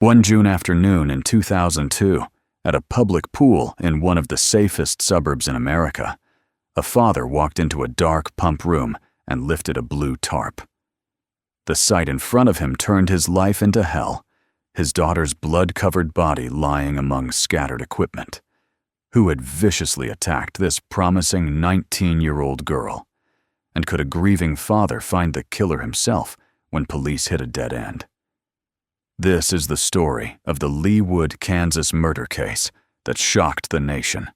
One June afternoon in 2002, at a public pool in one of the safest suburbs in America, a father walked into a dark pump room and lifted a blue tarp. The sight in front of him turned his life into hell, his daughter's blood-covered body lying among scattered equipment. Who had viciously attacked this promising 19-year-old girl? And could a grieving father find the killer himself when police hit a dead end? This is the story of the Leawood, Kansas murder case that shocked the nation,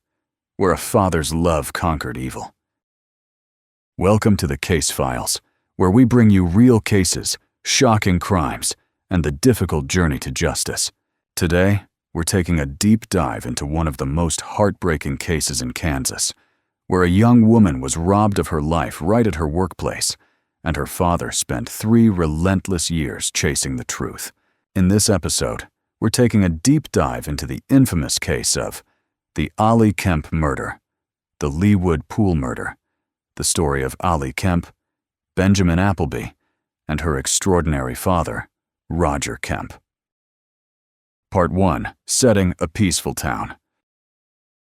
where a father's love conquered evil. Welcome to the Case Files, where we bring you real cases, shocking crimes, and the difficult journey to justice. Today, we're taking a deep dive into one of the most heartbreaking cases in Kansas, where a young woman was robbed of her life right at her workplace, and her father spent 3 relentless years chasing the truth. In this episode, we're taking a deep dive into the infamous case of the Ali Kemp murder, the Leawood pool murder, the story of Ali Kemp, Benjamin Appleby, and her extraordinary father, Roger Kemp. Part 1. Setting: a peaceful town.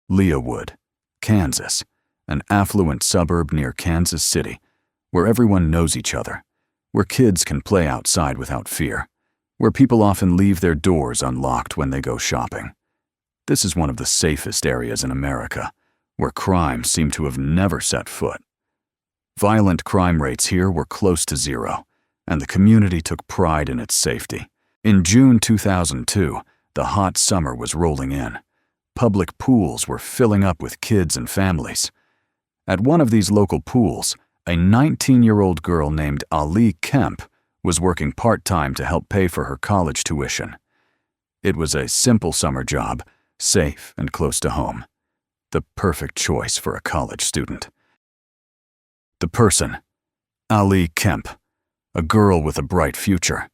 Leawood, Kansas, an affluent suburb near Kansas City, where everyone knows each other, where kids can play outside without fear, where people often leave their doors unlocked when they go shopping. This is one of the safest areas in America, where crime seemed to have never set foot. Violent crime rates here were close to zero, and the community took pride in its safety. In June 2002, the hot summer was rolling in. Public pools were filling up with kids and families. At one of these local pools, a 19-year-old girl named Ali Kemp was working part-time to help pay for her college tuition. It was a simple summer job, safe and close to home. The perfect choice for a college student. The person: Ali Kemp, a girl with a bright future.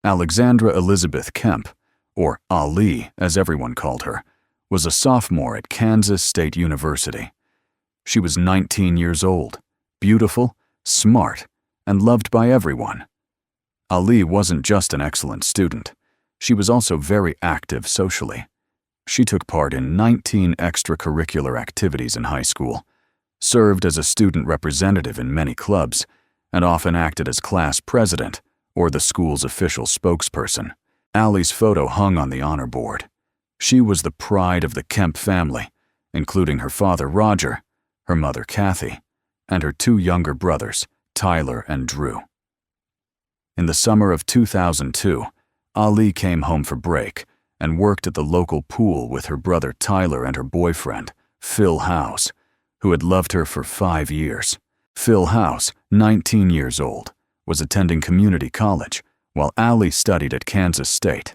Alexandra Elizabeth Kemp, or Ali as everyone called her, was a sophomore at Kansas State University. She was 19 years old, beautiful, smart, and loved by everyone. Ali wasn't just an excellent student. She was also very active socially. She took part in 19 extracurricular activities in high school, served as a student representative in many clubs, and often acted as class president or the school's official spokesperson. Ali's photo hung on the honor board. She was the pride of the Kemp family, including her father Roger, her mother Kathy, and her 2 younger brothers, Tyler and Drew. In the summer of 2002, Ali came home for break and worked at the local pool with her brother Tyler and her boyfriend, Phil House, who had loved her for 5 years. Phil House, 19 years old, was attending community college, while Ali studied at Kansas State.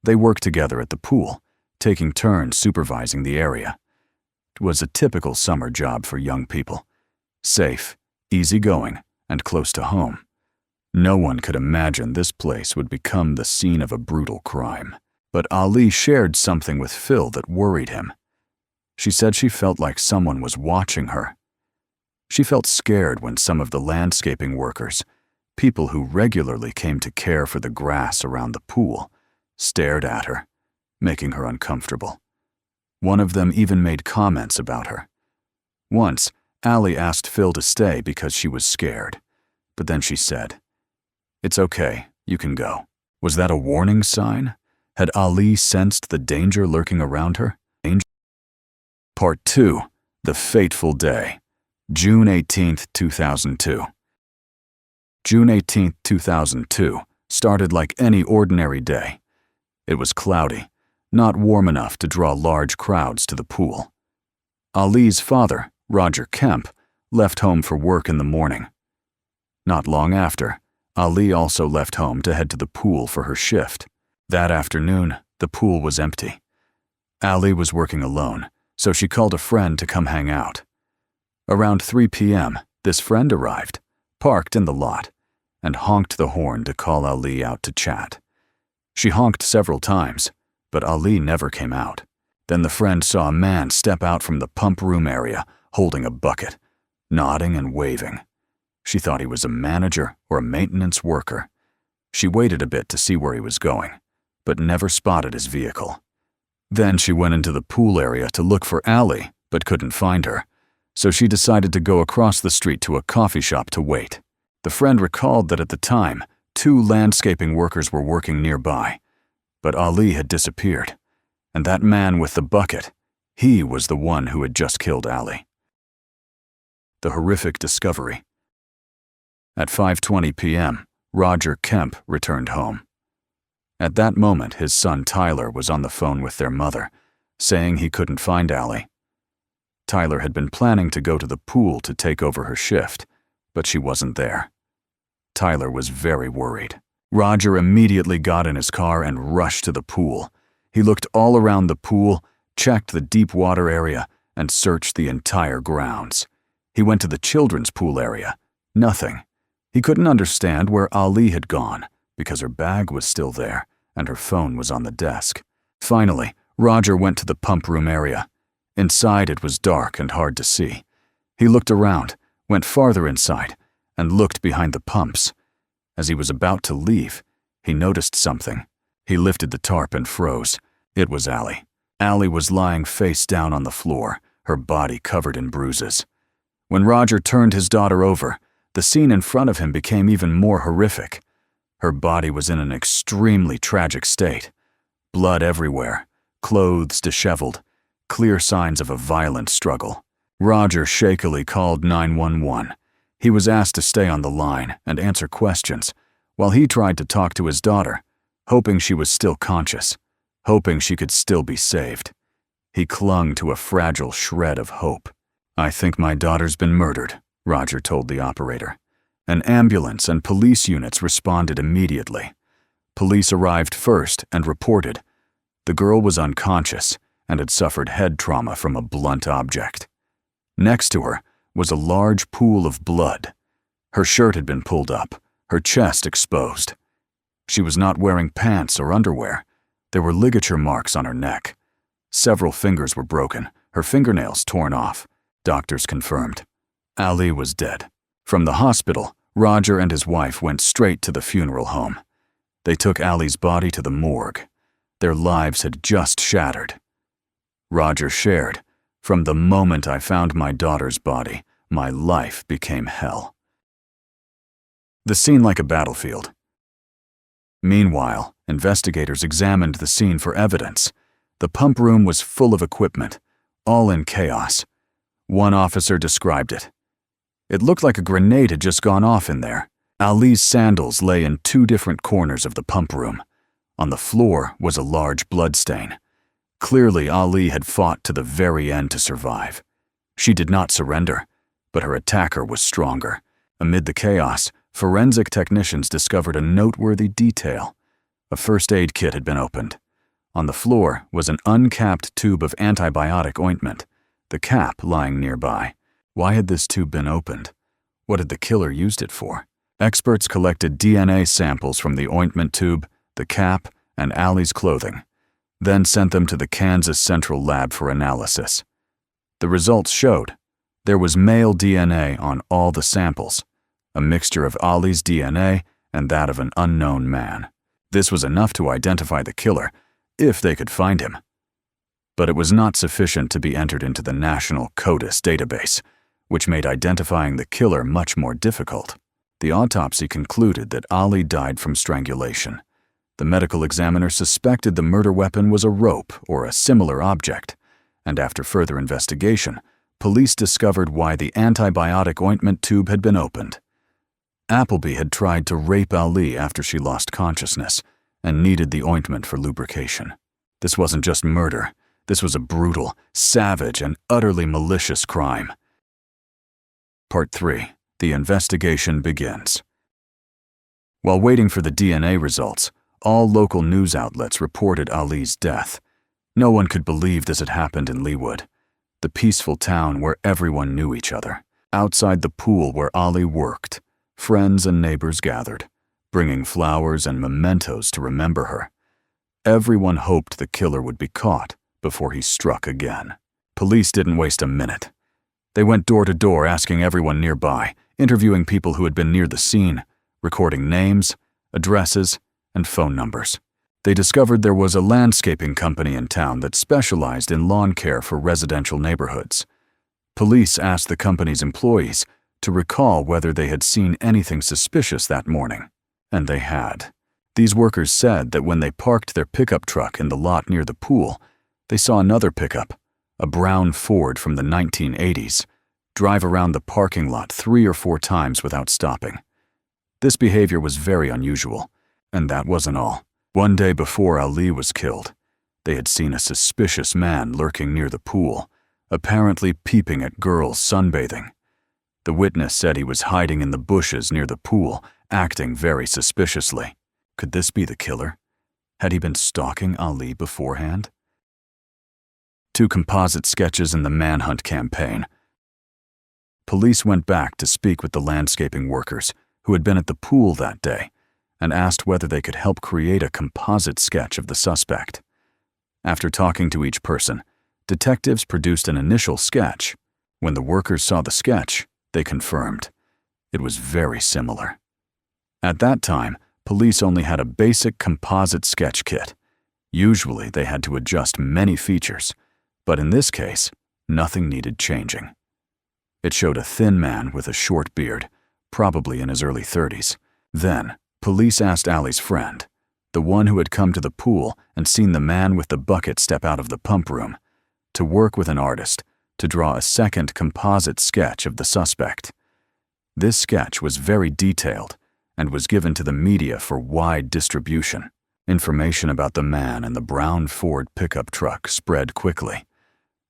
They worked together at the pool, taking turns supervising the area. It was a typical summer job for young people. Safe, easygoing, and close to home. No one could imagine this place would become the scene of a brutal crime. But Ali shared something with Phil that worried him. She said she felt like someone was watching her. She felt scared when some of the landscaping workers, people who regularly came to care for the grass around the pool, stared at her, making her uncomfortable. One of them even made comments about her. Once, Ali asked Phil to stay because she was scared, but then she said, "It's okay, you can go." Was that a warning sign? Had Ali sensed the danger lurking around her? Part 2. The fateful day. June 18, 2002. June 18, 2002 started like any ordinary day. It was cloudy, not warm enough to draw large crowds to the pool. Ali's father, Roger Kemp, left home for work in the morning. Not long after, Ali also left home to head to the pool for her shift. That afternoon, the pool was empty. Ali was working alone, so she called a friend to come hang out. Around 3 p.m., this friend arrived, parked in the lot, and honked the horn to call Ali out to chat. She honked several times, but Ali never came out. Then the friend saw a man step out from the pump room area, holding a bucket, nodding and waving. She thought he was a manager or a maintenance worker. She waited a bit to see where he was going, but never spotted his vehicle. Then she went into the pool area to look for Ali, but couldn't find her, so she decided to go across the street to a coffee shop to wait. The friend recalled that at the time, 2 landscaping workers were working nearby, but Ali had disappeared, and that man with the bucket, he was the one who had just killed Ali. The horrific discovery. At 5:20 p.m., Roger Kemp returned home. At that moment, his son Tyler was on the phone with their mother, saying he couldn't find Ali. Tyler had been planning to go to the pool to take over her shift, but she wasn't there. Tyler was very worried. Roger immediately got in his car and rushed to the pool. He looked all around the pool, checked the deep water area, and searched the entire grounds. He went to the children's pool area. Nothing. He couldn't understand where Ali had gone, because her bag was still there, and her phone was on the desk. Finally, Roger went to the pump room area. Inside it was dark and hard to see. He looked around, went farther inside, and looked behind the pumps. As he was about to leave, he noticed something. He lifted the tarp and froze. It was Ali. Ali was lying face down on the floor, her body covered in bruises. When Roger turned his daughter over, the scene in front of him became even more horrific. Her body was in an extremely tragic state. Blood everywhere, clothes disheveled, clear signs of a violent struggle. Roger shakily called 911. He was asked to stay on the line and answer questions, while he tried to talk to his daughter, hoping she was still conscious, hoping she could still be saved. He clung to a fragile shred of hope. "I think my daughter's been murdered," Roger told the operator. An ambulance and police units responded immediately. Police arrived first and reported the girl was unconscious and had suffered head trauma from a blunt object. Next to her was a large pool of blood. Her shirt had been pulled up, her chest exposed. She was not wearing pants or underwear. There were ligature marks on her neck. Several fingers were broken, her fingernails torn off. Doctors confirmed. Ali was dead. From the hospital, Roger and his wife went straight to the funeral home. They took Ali's body to the morgue. Their lives had just shattered. Roger shared, "From the moment I found my daughter's body, my life became hell." The scene like a battlefield. Meanwhile, investigators examined the scene for evidence. The pump room was full of equipment, all in chaos. One officer described it. "It looked like a grenade had just gone off in there." Ali's sandals lay in 2 different corners of the pump room. On the floor was a large bloodstain. Clearly, Ali had fought to the very end to survive. She did not surrender, but her attacker was stronger. Amid the chaos, forensic technicians discovered a noteworthy detail. A first aid kit had been opened. On the floor was an uncapped tube of antibiotic ointment, the cap lying nearby. Why had this tube been opened? What had the killer used it for? Experts collected DNA samples from the ointment tube, the cap, and Ali's clothing, then sent them to the Kansas Central Lab for analysis. The results showed there was male DNA on all the samples, a mixture of Ali's DNA and that of an unknown man. This was enough to identify the killer, if they could find him. But it was not sufficient to be entered into the National CODIS database, which made identifying the killer much more difficult. The autopsy concluded that Ali died from strangulation. The medical examiner suspected the murder weapon was a rope or a similar object, and after further investigation, police discovered why the antibiotic ointment tube had been opened. Appleby had tried to rape Ali after she lost consciousness and needed the ointment for lubrication. This wasn't just murder. This was a brutal, savage, and utterly malicious crime. Part 3. The investigation begins. While waiting for the DNA results, all local news outlets reported Ali's death. No one could believe this had happened in Leawood, the peaceful town where everyone knew each other. Outside the pool where Ali worked, friends and neighbors gathered, bringing flowers and mementos to remember her. Everyone hoped the killer would be caught before he struck again. Police didn't waste a minute. They went door to door asking everyone nearby, interviewing people who had been near the scene, recording names, addresses, and phone numbers. They discovered there was a landscaping company in town that specialized in lawn care for residential neighborhoods. Police asked the company's employees to recall whether they had seen anything suspicious that morning, and they had. These workers said that when they parked their pickup truck in the lot near the pool, they saw another pickup, a brown Ford from the 1980s, drive around the parking lot 3 or 4 times without stopping. This behavior was very unusual, and that wasn't all. One day before Ali was killed, they had seen a suspicious man lurking near the pool, apparently peeping at girls sunbathing. The witness said he was hiding in the bushes near the pool, acting very suspiciously. Could this be the killer? Had he been stalking Ali beforehand? 2 composite sketches in the manhunt campaign. Police went back to speak with the landscaping workers who had been at the pool that day and asked whether they could help create a composite sketch of the suspect. After talking to each person, detectives produced an initial sketch. When the workers saw the sketch, they confirmed. It was very similar. At that time, police only had a basic composite sketch kit. Usually, they had to adjust many features, but in this case, nothing needed changing. It showed a thin man with a short beard, probably in his early 30s. Then, police asked Ali's friend, the one who had come to the pool and seen the man with the bucket step out of the pump room, to work with an artist to draw a second composite sketch of the suspect. This sketch was very detailed and was given to the media for wide distribution. Information about the man and the brown Ford pickup truck spread quickly.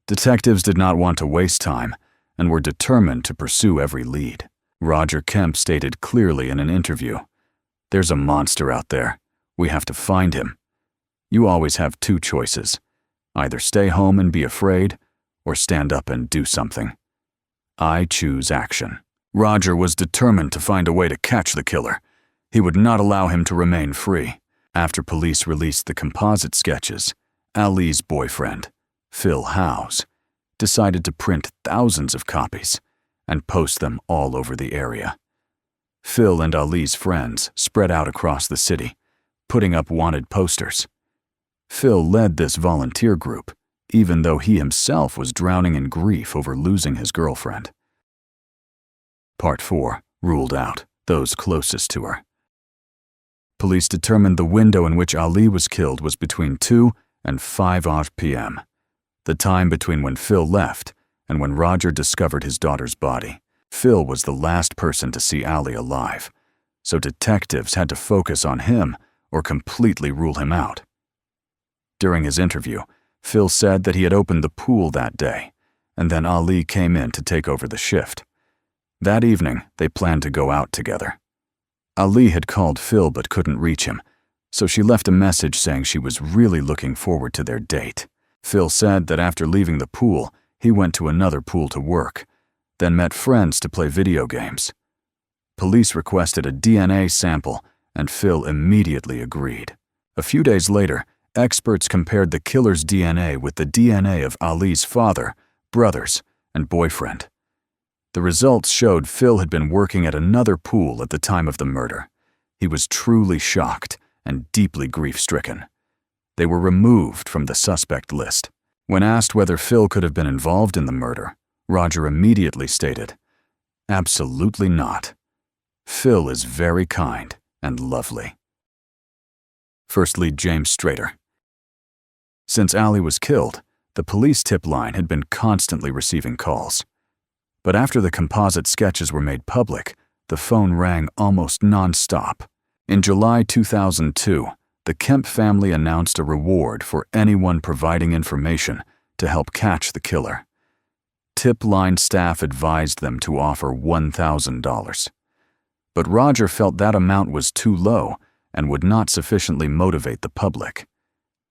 Detectives did not want to waste time and were determined to pursue every lead. Roger Kemp stated clearly in an interview, "There's a monster out there. We have to find him. You always have 2 choices. Either stay home and be afraid, or stand up and do something. I choose action." Roger was determined to find a way to catch the killer. He would not allow him to remain free. After police released the composite sketches, Ali's boyfriend, Phil Howes, decided to print thousands of copies and post them all over the area. Phil and Ali's friends spread out across the city, putting up wanted posters. Phil led this volunteer group, even though he himself was drowning in grief over losing his girlfriend. Part 4. Ruled out. Those closest to her. Police determined the window in which Ali was killed was between 2 and 5 p.m., the time between when Phil left and when Roger discovered his daughter's body. Phil was the last person to see Ali alive, so detectives had to focus on him or completely rule him out. During his interview, Phil said that he had opened the pool that day, and then Ali came in to take over the shift. That evening, they planned to go out together. Ali had called Phil but couldn't reach him, so she left a message saying she was really looking forward to their date. Phil said that after leaving the pool, he went to another pool to work, then met friends to play video games. Police requested a DNA sample, and Phil immediately agreed. A few days later, experts compared the killer's DNA with the DNA of Ali's father, brothers, and boyfriend. The results showed Phil had been working at another pool at the time of the murder. He was truly shocked and deeply grief-stricken. They were removed from the suspect list. When asked whether Phil could have been involved in the murder, Roger immediately stated, "Absolutely not. Phil is very kind and lovely." First lead James Strader. Since Ali was killed, the police tip line had been constantly receiving calls. But after the composite sketches were made public, the phone rang almost non-stop. In July 2002, the Kemp family announced a reward for anyone providing information to help catch the killer. Tip line staff advised them to offer $1,000. But Roger felt that amount was too low and would not sufficiently motivate the public.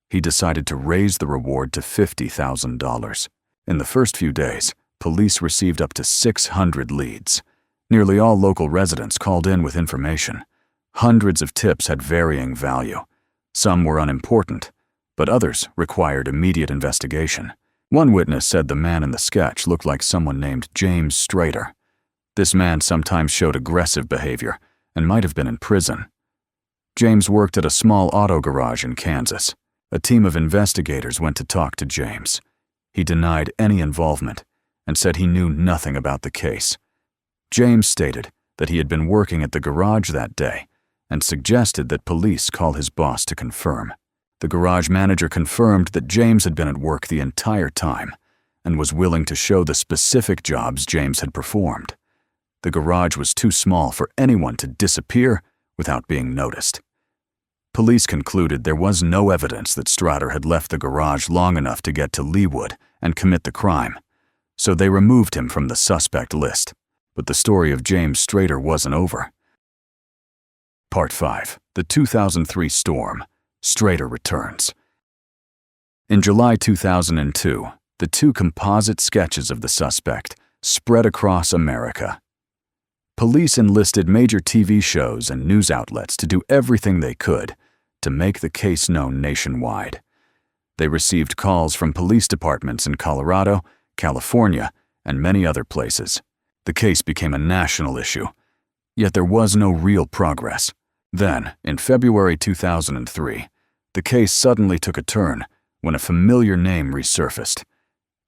He decided to raise the reward to $50,000. In the first few days, police received up to 600 leads. Nearly all local residents called in with information. Hundreds of tips had varying value. Some were unimportant, but others required immediate investigation. One witness said the man in the sketch looked like someone named James Strader. This man sometimes showed aggressive behavior and might have been in prison. James worked at a small auto garage in Kansas. A team of investigators went to talk to James. He denied any involvement and said he knew nothing about the case. James stated that he had been working at the garage that day and suggested that police call his boss to confirm. The garage manager confirmed that James had been at work the entire time and was willing to show the specific jobs James had performed. The garage was too small for anyone to disappear without being noticed. Police concluded there was no evidence that Strader had left the garage long enough to get to Leawood and commit the crime, so they removed him from the suspect list. But the story of James Strader wasn't over. Part 5. The 2003 Storm. Strader returns. In July 2002, the two composite sketches of the suspect spread across America. Police enlisted major TV shows and news outlets to do everything they could to make the case known nationwide. They received calls from police departments in Colorado, California, and many other places. The case became a national issue, yet there was no real progress. Then, in February 2003, the case suddenly took a turn when a familiar name resurfaced: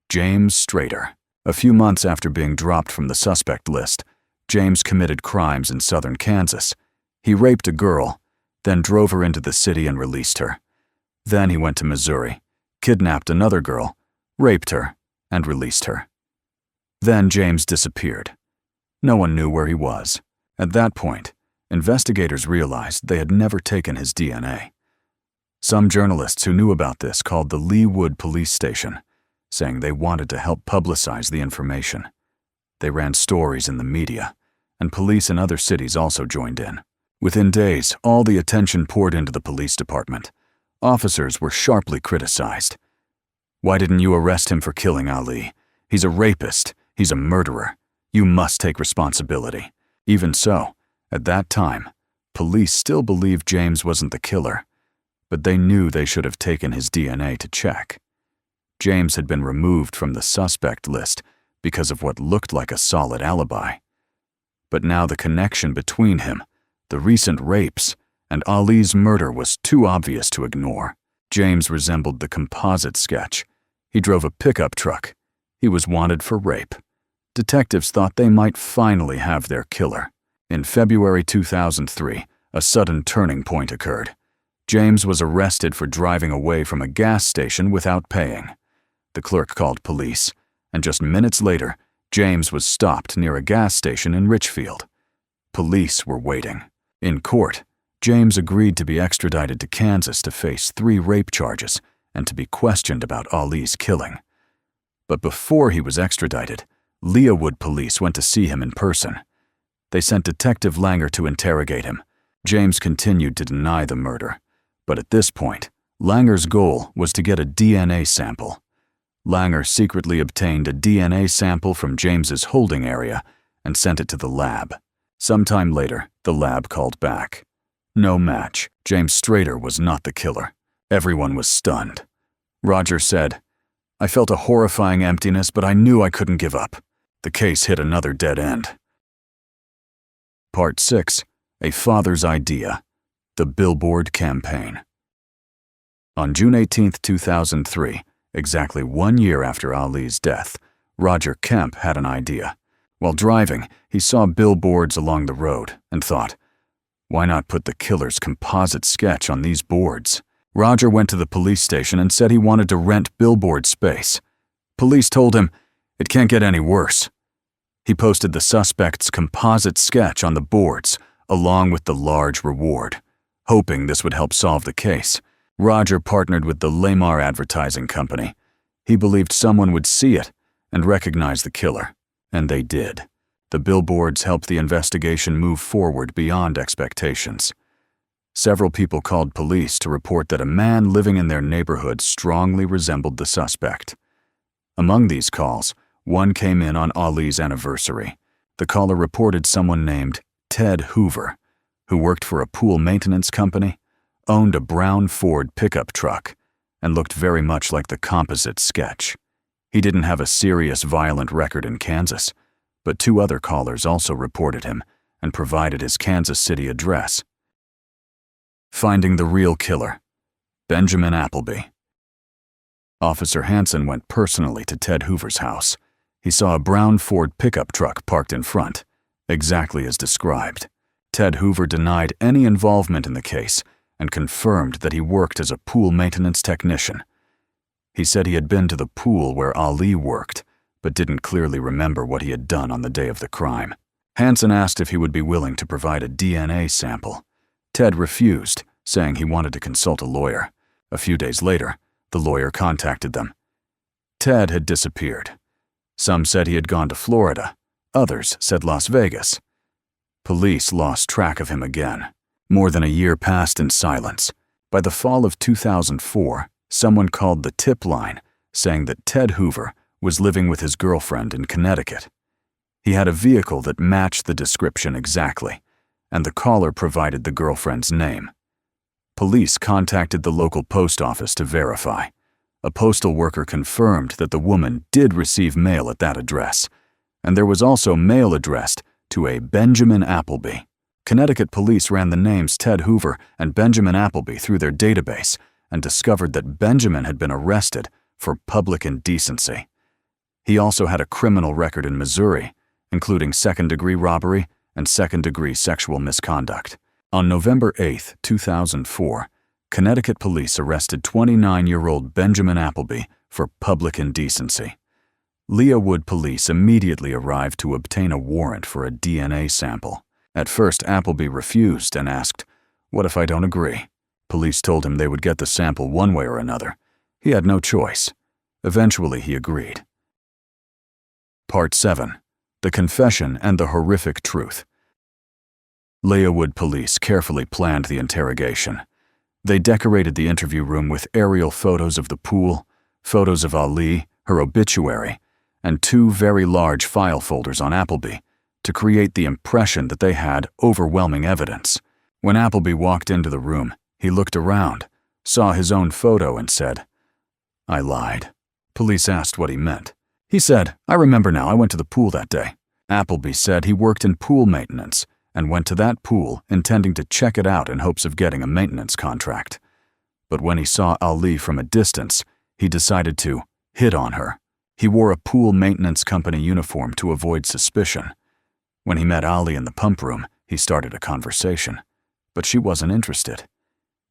James Strader. A few months after being dropped from the suspect list, James committed crimes in southern Kansas. He raped a girl, then drove her into the city and released her. Then he went to Missouri, kidnapped another girl, raped her, and released her. Then James disappeared. No one knew where he was. At that point, investigators realized they had never taken his DNA. Some journalists who knew about this called the Leawood police station, saying they wanted to help publicize the information. They ran stories in the media, and police in other cities also joined in. Within days, all the attention poured into the police department. Officers were sharply criticized. "Why didn't you arrest him for killing Ali? He's a rapist. He's a murderer. You must take responsibility." Even so, at that time, police still believed James wasn't the killer, but they knew they should have taken his DNA to check. James had been removed from the suspect list because of what looked like a solid alibi. But now the connection between him, the recent rapes, and Ali's murder was too obvious to ignore. James resembled the composite sketch. He drove a pickup truck. He was wanted for rape. Detectives thought they might finally have their killer. In February 2003, a sudden turning point occurred. James was arrested for driving away from a gas station without paying. The clerk called police, and just minutes later, James was stopped near a gas station in Richfield. Police were waiting. In court, James agreed to be extradited to Kansas to face 3 rape charges and to be questioned about Ali's killing. But before he was extradited, Leawood police went to see him in person. They sent Detective Langer to interrogate him. James continued to deny the murder, but at this point, Langer's goal was to get a DNA sample. Langer secretly obtained a DNA sample from James's holding area and sent it to the lab. Sometime later, the lab called back. No match. James Strader was not the killer. Everyone was stunned. Roger said, "I felt a horrifying emptiness, but I knew I couldn't give up." The case hit another dead end. Part 6. A Father's Idea. The Billboard Campaign. On June 18, 2003, exactly 1 year after Ali's death, Roger Kemp had an idea. While driving, he saw billboards along the road and thought, why not put the killer's composite sketch on these boards? Roger went to the police station and said he wanted to rent billboard space. Police told him, it can't get any worse. He posted the suspect's composite sketch on the boards, along with the large reward, hoping this would help solve the case. Roger partnered with the Lamar Advertising Company. He believed someone would see it and recognize the killer, and they did. The billboards helped the investigation move forward beyond expectations. Several people called police to report that a man living in their neighborhood strongly resembled the suspect. Among these calls, one came in on Ali's anniversary. The caller reported someone named Ted Hoover, who worked for a pool maintenance company, owned a brown Ford pickup truck, and looked very much like the composite sketch. He didn't have a serious violent record in Kansas, but 2 other callers also reported him and provided his Kansas City address. Finding the real killer, Benjamin Appleby. Officer Hansen went personally to Ted Hoover's house. He saw a brown Ford pickup truck parked in front, exactly as described. Ted Hoover denied any involvement in the case and confirmed that he worked as a pool maintenance technician. He said he had been to the pool where Ali worked, but didn't clearly remember what he had done on the day of the crime. Hansen asked if he would be willing to provide a DNA sample. Ted refused, saying he wanted to consult a lawyer. A few days later, the lawyer contacted them. Ted had disappeared. Some said he had gone to Florida. Others said Las Vegas. Police lost track of him again. More than a year passed in silence. By the fall of 2004, someone called the tip line, saying that Ted Hoover was living with his girlfriend in Connecticut. He had a vehicle that matched the description exactly, and the caller provided the girlfriend's name. Police contacted the local post office to verify. A postal worker confirmed that the woman did receive mail at that address, and there was also mail addressed to a Benjamin Appleby. Connecticut police ran the names Ted Hoover and Benjamin Appleby through their database and discovered that Benjamin had been arrested for public indecency. He also had a criminal record in Missouri, including second-degree robbery and second-degree sexual misconduct. On November 8, 2004, Connecticut police arrested 29-year-old Benjamin Appleby for public indecency. Leawood police immediately arrived to obtain a warrant for a DNA sample. At first, Appleby refused and asked, "What if I don't agree?" Police told him they would get the sample one way or another. He had no choice. Eventually, he agreed. Part 7. The Confession and the Horrific Truth. Leawood police carefully planned the interrogation. They decorated the interview room with aerial photos of the pool, photos of Ali, her obituary, and 2 very large file folders on Appleby to create the impression that they had overwhelming evidence. When Appleby walked into the room, he looked around, saw his own photo, and said, "I lied." Police asked what he meant. He said, "I remember now, I went to the pool that day." Appleby said he worked in pool maintenance and went to that pool intending to check it out in hopes of getting a maintenance contract. But when he saw Ali from a distance, he decided to hit on her. He wore a pool maintenance company uniform to avoid suspicion. When he met Ali in the pump room, he started a conversation, but she wasn't interested.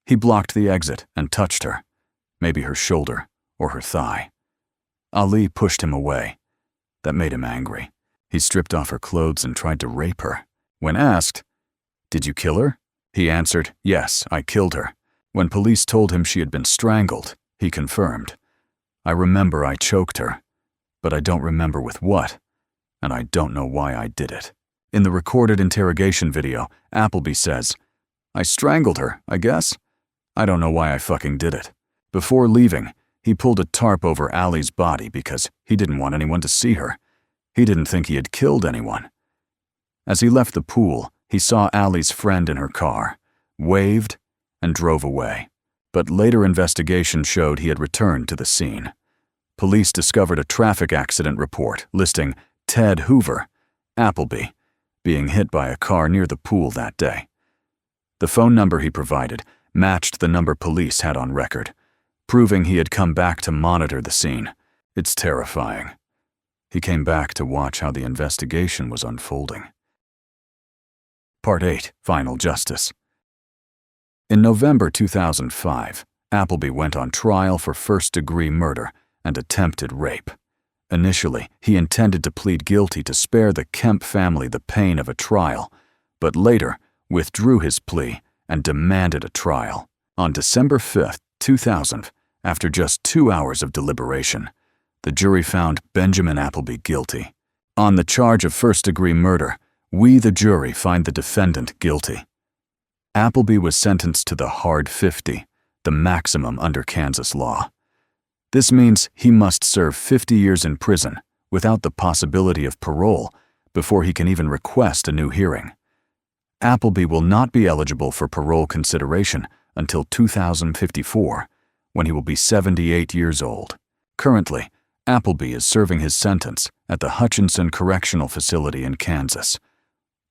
He blocked the exit and touched her, maybe her shoulder or her thigh. Ali pushed him away. That made him angry. He stripped off her clothes and tried to rape her. When asked, "Did you kill her?" he answered, "Yes, I killed her." When police told him she had been strangled, he confirmed, "I remember I choked her, but I don't remember with what, and I don't know why I did it." In the recorded interrogation video, Appleby says, "I strangled her, I guess. I don't know why I fucking did it." Before leaving, he pulled a tarp over Ali's body because he didn't want anyone to see her. He didn't think he had killed anyone. As he left the pool, he saw Ali's friend in her car, waved, and drove away. But later investigation showed he had returned to the scene. Police discovered a traffic accident report listing Ted Hoover, Appleby, being hit by a car near the pool that day. The phone number he provided matched the number police had on record, proving he had come back to monitor the scene. It's terrifying. He came back to watch how the investigation was unfolding. Part 8. Final Justice. In November 2005, Appleby went on trial for first-degree murder and attempted rape. Initially, he intended to plead guilty to spare the Kemp family the pain of a trial, but later withdrew his plea and demanded a trial. On December 5, 2000, after just 2 hours of deliberation, the jury found Benjamin Appleby guilty. On the charge of first-degree murder, we, the jury, find the defendant guilty. Appleby was sentenced to the hard 50, the maximum under Kansas law. This means he must serve 50 years in prison without the possibility of parole before he can even request a new hearing. Appleby will not be eligible for parole consideration until 2054, when he will be 78 years old. Currently, Appleby is serving his sentence at the Hutchinson Correctional Facility in Kansas.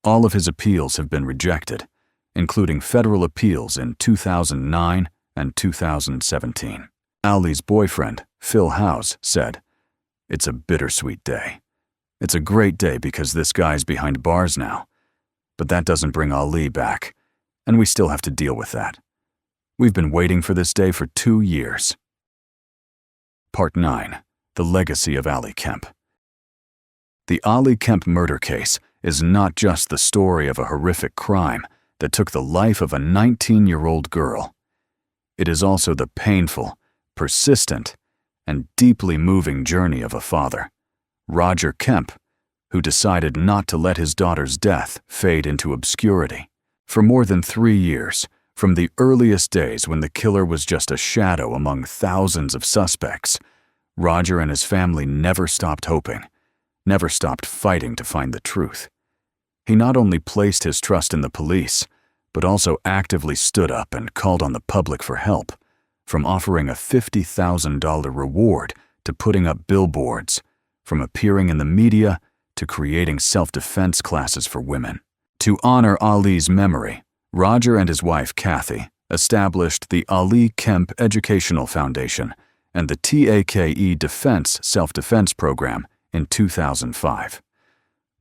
All of his appeals have been rejected, including federal appeals in 2009 and 2017. Ali's boyfriend, Phil Howes, said, "It's a bittersweet day. It's a great day because this guy's behind bars now. But that doesn't bring Ali back, and we still have to deal with that. We've been waiting for this day for 2 years." Part 9. The Legacy of Ali Kemp. The Ali Kemp murder case is not just the story of a horrific crime that took the life of a 19-year-old girl. It is also the painful, persistent, and deeply moving journey of a father, Roger Kemp, who decided not to let his daughter's death fade into obscurity. For more than 3 years, from the earliest days when the killer was just a shadow among thousands of suspects, Roger and his family never stopped hoping, never stopped fighting to find the truth. He not only placed his trust in the police, but also actively stood up and called on the public for help, from offering a $50,000 reward to putting up billboards, from appearing in the media to creating self-defense classes for women. To honor Ali's memory, Roger and his wife Kathy established the Ali Kemp Educational Foundation and the TAKE Defense Self-Defense Program in 2005.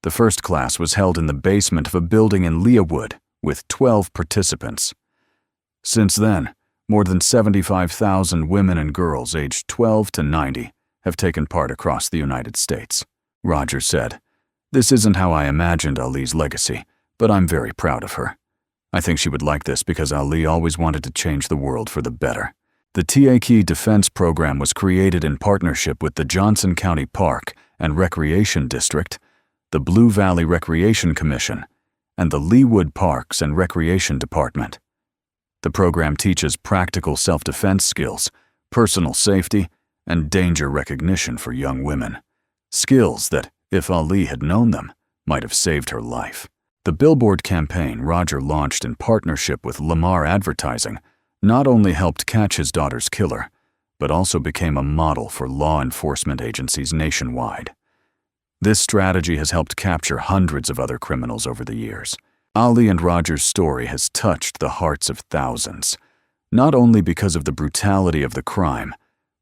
The first class was held in the basement of a building in Leawood with 12 participants. Since then, more than 75,000 women and girls aged 12 to 90 have taken part across the United States. Roger said, "This isn't how I imagined Ali's legacy, but I'm very proud of her. I think she would like this because Ali always wanted to change the world for the better." The TAKE Defense Program was created in partnership with the Johnson County Park and Recreation District, the Blue Valley Recreation Commission, and the Leawood Parks and Recreation Department. The program teaches practical self-defense skills, personal safety, and danger recognition for young women. Skills that, if Ali had known them, might have saved her life. The billboard campaign Roger launched in partnership with Lamar Advertising not only helped catch his daughter's killer, but also became a model for law enforcement agencies nationwide. This strategy has helped capture hundreds of other criminals over the years. Ali and Roger's story has touched the hearts of thousands, not only because of the brutality of the crime,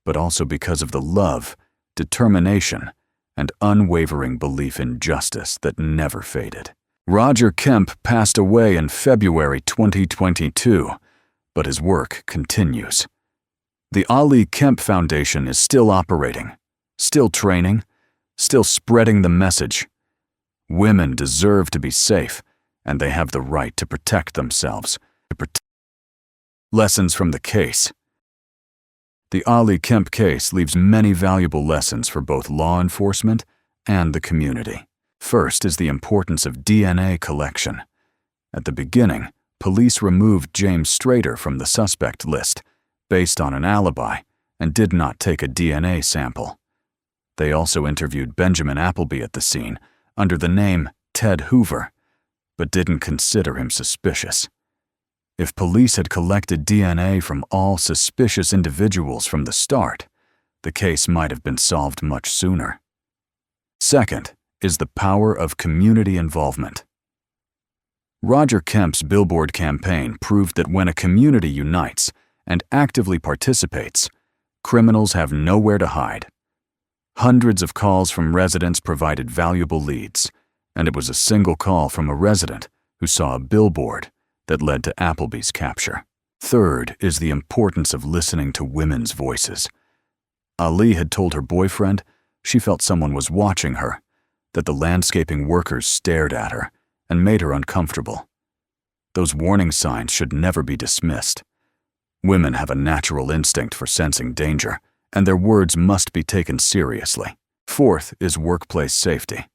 but also because of the love, determination, and unwavering belief in justice that never faded. Roger Kemp passed away in February 2022, but his work continues. The Ali Kemp Foundation is still operating, still training, still spreading the message. Women deserve to be safe, and they have the right to protect themselves. Lessons from the case. The Ali Kemp case leaves many valuable lessons for both law enforcement and the community. First is the importance of DNA collection. At the beginning, police removed James Strader from the suspect list based on an alibi and did not take a DNA sample. They also interviewed Benjamin Appleby at the scene under the name Ted Hoover, but didn't consider him suspicious. If police had collected DNA from all suspicious individuals from the start, the case might have been solved much sooner. Second is the power of community involvement. Roger Kemp's billboard campaign proved that when a community unites and actively participates, criminals have nowhere to hide. Hundreds of calls from residents provided valuable leads, and it was a single call from a resident who saw a billboard that led to Appleby's capture. Third is the importance of listening to women's voices. Ali had told her boyfriend she felt someone was watching her, that the landscaping workers stared at her and made her uncomfortable. Those warning signs should never be dismissed. Women have a natural instinct for sensing danger, and their words must be taken seriously. Fourth is workplace safety.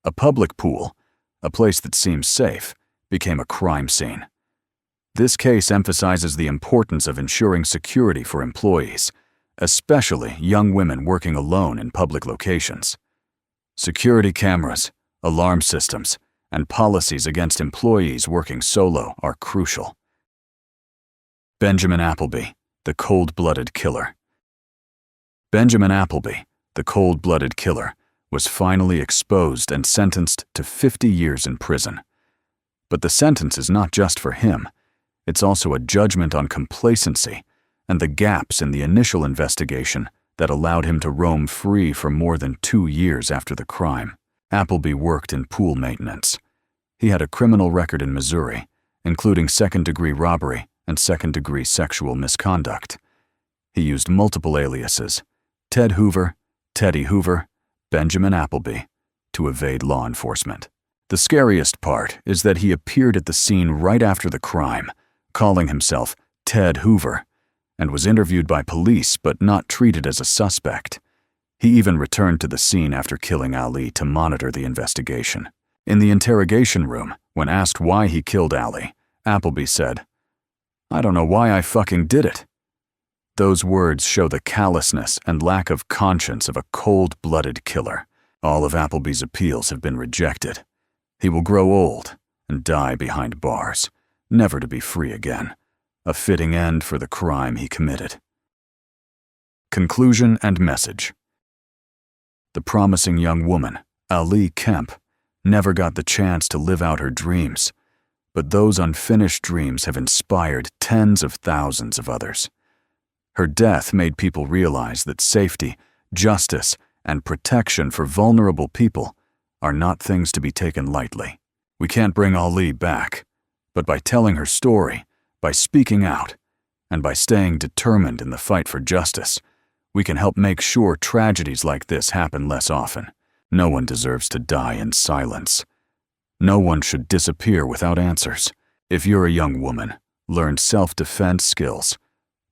A public pool, a place that seems safe, became a crime scene. This case emphasizes the importance of ensuring security for employees, especially young women working alone in public locations. Security cameras, alarm systems, and policies against employees working solo are crucial. Benjamin Appleby, the cold-blooded killer. Benjamin Appleby, the cold-blooded killer, was finally exposed and sentenced to 50 years in prison. But the sentence is not just for him. It's also a judgment on complacency and the gaps in the initial investigation that allowed him to roam free for more than 2 years after the crime. Appleby worked in pool maintenance. He had a criminal record in Missouri, including second-degree robbery and second-degree sexual misconduct. He used multiple aliases, Ted Hoover, Teddy Hoover, Benjamin Appleby, to evade law enforcement. The scariest part is that he appeared at the scene right after the crime, calling himself Ted Hoover, and was interviewed by police but not treated as a suspect. He even returned to the scene after killing Ali to monitor the investigation. In the interrogation room, when asked why he killed Ali, Appleby said, "I don't know why I fucking did it." Those words show the callousness and lack of conscience of a cold-blooded killer. All of Appleby's appeals have been rejected. He will grow old and die behind bars, never to be free again. A fitting end for the crime he committed. Conclusion and message. The promising young woman, Ali Kemp, never got the chance to live out her dreams, but those unfinished dreams have inspired tens of thousands of others. Her death made people realize that safety, justice, and protection for vulnerable people are not things to be taken lightly. We can't bring Ali back, but by telling her story, by speaking out, and by staying determined in the fight for justice, we can help make sure tragedies like this happen less often. No one deserves to die in silence. No one should disappear without answers. If you're a young woman, learn self-defense skills.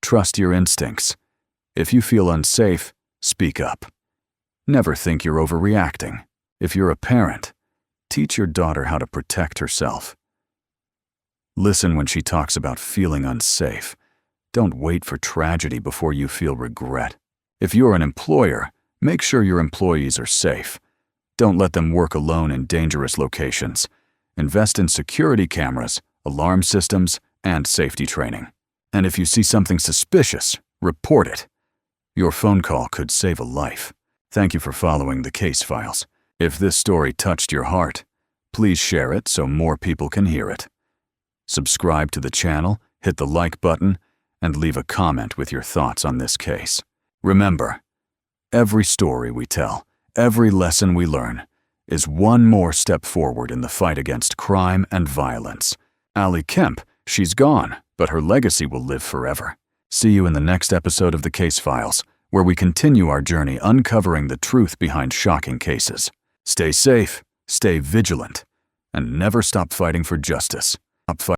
Trust your instincts. If you feel unsafe, speak up. Never think you're overreacting. If you're a parent, teach your daughter how to protect herself. Listen when she talks about feeling unsafe. Don't wait for tragedy before you feel regret. If you're an employer, make sure your employees are safe. Don't let them work alone in dangerous locations. Invest in security cameras, alarm systems, and safety training. And if you see something suspicious, report it. Your phone call could save a life. Thank you for following the case files. If this story touched your heart, please share it so more people can hear it. Subscribe to the channel, hit the like button, and leave a comment with your thoughts on this case. Remember, every story we tell, every lesson we learn, is one more step forward in the fight against crime and violence. Ali Kemp, she's gone, but her legacy will live forever. See you in the next episode of The Case Files, where we continue our journey uncovering the truth behind shocking cases. Stay safe, stay vigilant, and never stop fighting for justice.